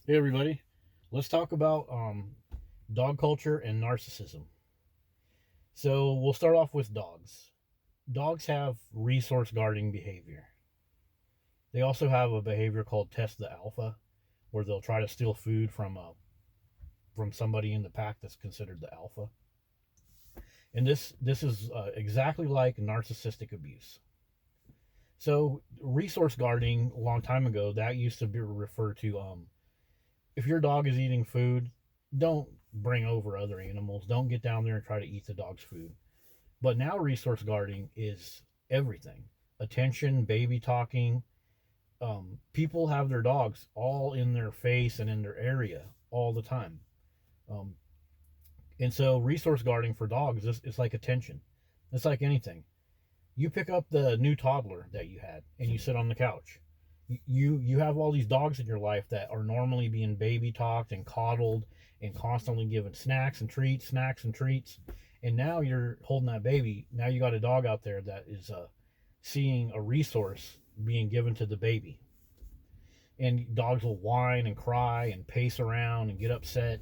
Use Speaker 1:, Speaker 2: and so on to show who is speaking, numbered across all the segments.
Speaker 1: Hey everybody, let's talk about dog culture and narcissism. So we'll start off with dogs. Dogs have resource guarding behavior. They also have a behavior called test the alpha, where they'll try to steal food from somebody in the pack that's considered the alpha. And this is exactly like narcissistic abuse. So resource guarding a long time ago that used to be referred to if your dog is eating food, don't bring over other animals. Don't get down there and try to eat the dog's food. But now resource guarding is everything. Attention, baby talking. People have their dogs all in their face and in their area all the time. Um, and so resource guarding for dogs is like attention. It's like anything. You pick up the new toddler that you had and you sit on the couch. You have all these dogs in your life that are normally being baby talked and coddled and constantly given snacks and treats, and now you're holding that baby. Now you got a dog out there that is seeing a resource being given to the baby, and dogs will whine and cry and pace around and get upset.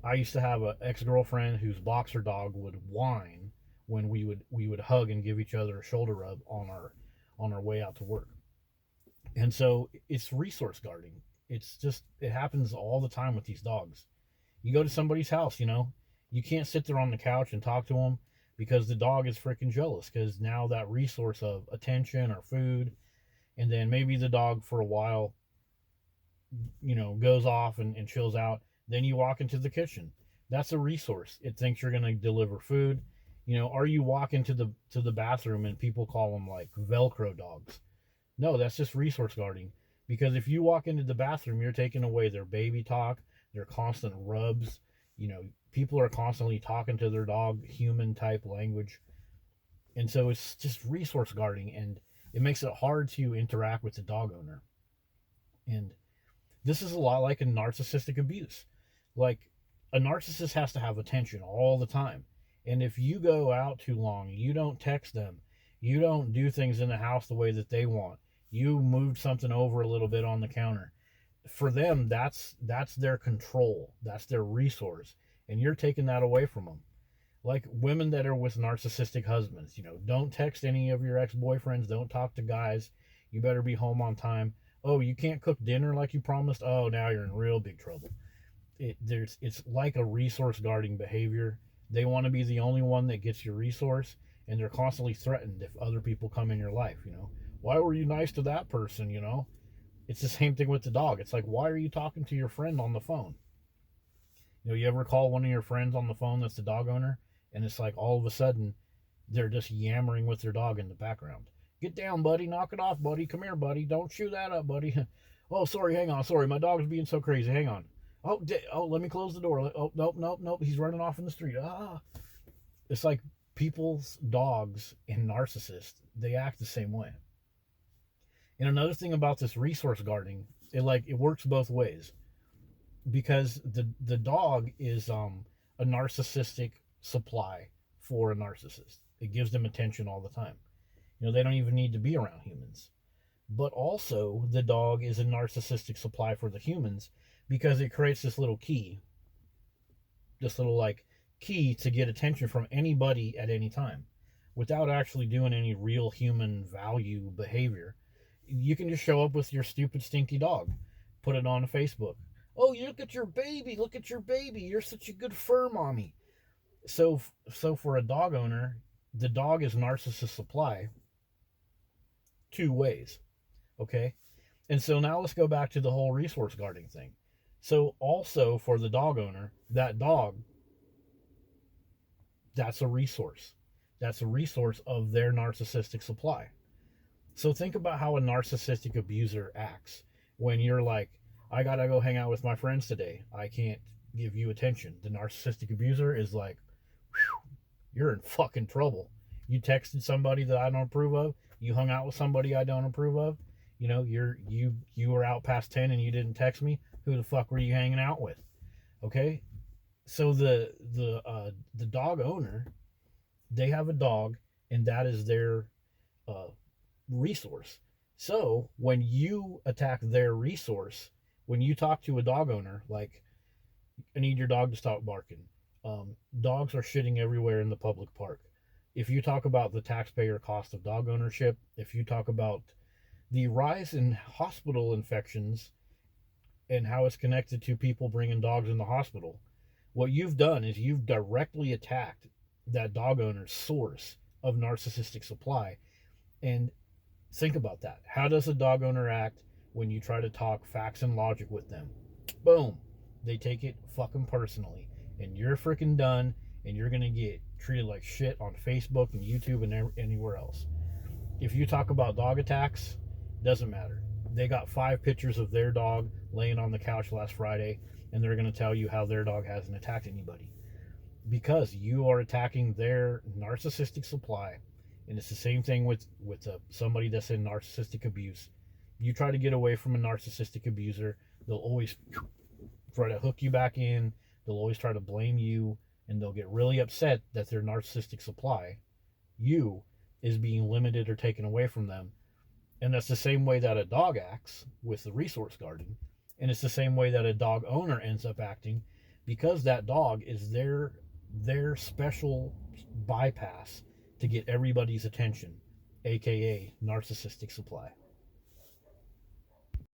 Speaker 1: I used to have an ex-girlfriend whose boxer dog would whine when we would hug and give each other a shoulder rub on our way out to work. And so it's resource guarding. It happens all the time with these dogs. You go to somebody's house, you can't sit there on the couch and talk to them because the dog is freaking jealous because now that resource of attention or food, and then maybe the dog for a while, goes off and chills out. Then you walk into the kitchen. That's a resource. It thinks you're going to deliver food. Are you walking to the bathroom and people call them like Velcro dogs? No, that's just resource guarding. Because if you walk into the bathroom, you're taking away their baby talk, their constant rubs. People are constantly talking to their dog, human type language. And so it's just resource guarding, and it makes it hard to interact with the dog owner. And this is a lot like a narcissistic abuse. Like, a narcissist has to have attention all the time. And if you go out too long, you don't text them, you don't do things in the house the way that they want, you moved something over a little bit on the counter, for them that's their control, that's their resource, and you're taking that away from them. Like women that are with narcissistic husbands, don't text any of your ex-boyfriends, don't talk to guys, you better be home on time. Oh, you can't cook dinner like you promised. Oh, now you're in real big trouble. It's like a resource guarding behavior. They want to be the only one that gets your resource, and they're constantly threatened if other people come in your life. Why were you nice to that person? It's the same thing with the dog. It's like, why are you talking to your friend on the phone? You ever call one of your friends on the phone that's the dog owner, and it's like all of a sudden they're just yammering with their dog in the background. Get down, buddy. Knock it off, buddy. Come here, buddy. Don't chew that up, buddy. Oh, sorry. Hang on. Sorry, my dog's being so crazy. Hang on. Oh, let me close the door. Oh, nope, nope, nope. He's running off in the street. Ah. It's like people's dogs and narcissists, they act the same way. And another thing about this resource guarding, it works both ways, because the dog is a narcissistic supply for a narcissist. It gives them attention all the time. They don't even need to be around humans. But also, the dog is a narcissistic supply for the humans because it creates this little like key to get attention from anybody at any time without actually doing any real human value behavior. You can just show up with your stupid, stinky dog, put it on Facebook. Oh, you look at your baby. Look at your baby. You're such a good fur mommy. So for a dog owner, the dog is narcissist supply two ways. Okay. And so now let's go back to the whole resource guarding thing. So also for the dog owner, that dog, that's a resource. That's a resource of their narcissistic supply. So think about how a narcissistic abuser acts when you're like, I gotta go hang out with my friends today. I can't give you attention. The narcissistic abuser is like, you're in fucking trouble. You texted somebody that I don't approve of. You hung out with somebody I don't approve of. You were out past 10 and you didn't text me. Who the fuck were you hanging out with? Okay, so the dog owner, they have a dog, and that is their uh, resource. So when you attack their resource, When you talk to a dog owner, like, I need your dog to stop barking. Dogs are shitting everywhere in the public park. If you talk about the taxpayer cost of dog ownership, if you talk about the rise in hospital infections and how it's connected to people bringing dogs in the hospital, what you've done is you've directly attacked that dog owner's source of narcissistic supply. And think about that. How does a dog owner act when you try to talk facts and logic with them? Boom. They take it fucking personally. And you're freaking done, and you're going to get treated like shit on Facebook and YouTube and anywhere else. If you talk about dog attacks, doesn't matter. They got 5 pictures of their dog laying on the couch last Friday, and they're going to tell you how their dog hasn't attacked anybody. Because you are attacking their narcissistic supply. And it's the same thing with somebody that's in narcissistic abuse. You try to get away from a narcissistic abuser, they'll always try to hook you back in. They'll always try to blame you, and they'll get really upset that their narcissistic supply, you, is being limited or taken away from them. And that's the same way that a dog acts with the resource guarding. And it's the same way that a dog owner ends up acting, because that dog is their special bypass to get everybody's attention, aka narcissistic supply.